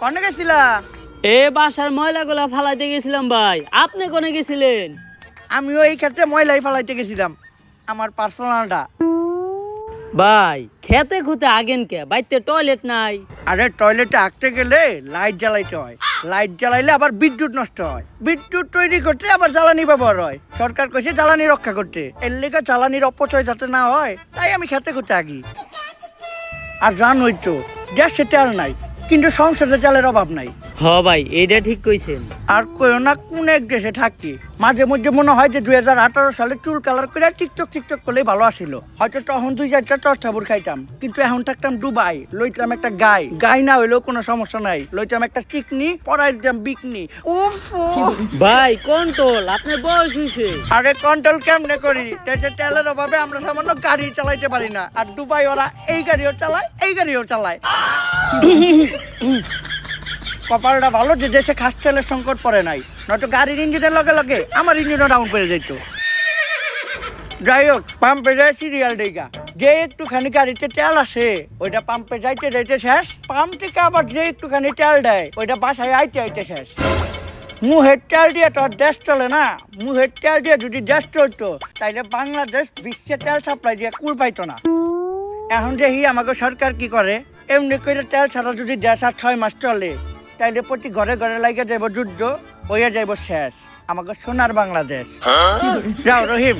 কনে গেছিলা? এ বাসার ময়লাগুলা ফালাইতে গেছিলাম ভাই। আপনি কোনে গেছিলেন? আমিও এই ক্ষেত্রে ময়লাই ফালাইতে গেছিলাম, আমার পার্সোনালটা। ভাই খেতে খুঁতে আগেন কে? বাইতে টয়লেট নাই। আরে টয়লেটে আঁকতে গেলে লাইট জ্বালাইতে হয়, লাইট জ্বালাইলে আবার বিদ্যুৎ নষ্ট হয়, বিদ্যুৎ তৈরি করতে আবার জ্বালানি ব্যবহার হয়। সরকার কইছে জ্বালানি রক্ষা করতে, এর লেগে জ্বালানির অপচয় যাতে না হয় তাই আমি খেতে খুঁতে আগি। আর জানোই তো গ্যাসে তেল নাই, কিন্তু সংসারে তেলের অভাব নাই। হ ভাই এইটা ঠিক কইছেন। আর কইও না কোন এক দেশে থাকি, মাঝে মধ্যে মনে হয় যে 2018 সালে চুল কালার করে টিকটক করলেই ভালো আসিল। হয়তো তখন 2-4টা টর্চাবুর খাইতাম, কিন্তু এখন থাকতাম দুবাই, লইতাম একটা গাই না হইলেও কোনো সমস্যা নাই, লইতাম একটা টিকনি, পরাই দিতাম বিকনি। উফ ভাই কন্ট্রোল, আপনার বয়স হইছে। আরে কন্ট্রোল কেমনে করি? দেশে তেলের অভাবে আমরা সামান্য গাড়ি চালাইতে পারি না, আর দুবাই ওরা এই গাড়িও চালায় এই গাড়িও চালায়। কপালটা ভালো যে দেশে খাস তেলের সংকট পড়ে নাই, নয়তো গাড়ির ইঞ্জিনের লগে লগে আমার ইঞ্জিনও ডাউন করে যেত। যাই হোক, পাম্পে যায় সিরিয়াল ডেগা, যে একটুখানি গাড়িতে তেল আসে ওইটা পাম্পে যাইতে যাইতে শেষ, পাম্প থেকে আবার যে একটুখানি তেল দেয় ওইটা বাসায় আইতে আইতে শেষ। মুহের তেল দিয়ে তো আর দেশ চলে না, মুহের তেল দিয়ে যদি দেশ চলতো তাইলে বাংলাদেশ বিশ্বে তেল সাপ্লাই দিয়ে কুল পাইতো না। এখন দেখি আমাকে সরকার কি করে, এমনি করে তেল ছাড়া যদি দেশ আর 6 মাস চলে তাইলে প্রতি ঘরে ঘরে লাগে যাইব যুদ্ধ, হইয়া যাইব শেষ আমাকে সোনার বাংলাদেশ। যাও রহিম।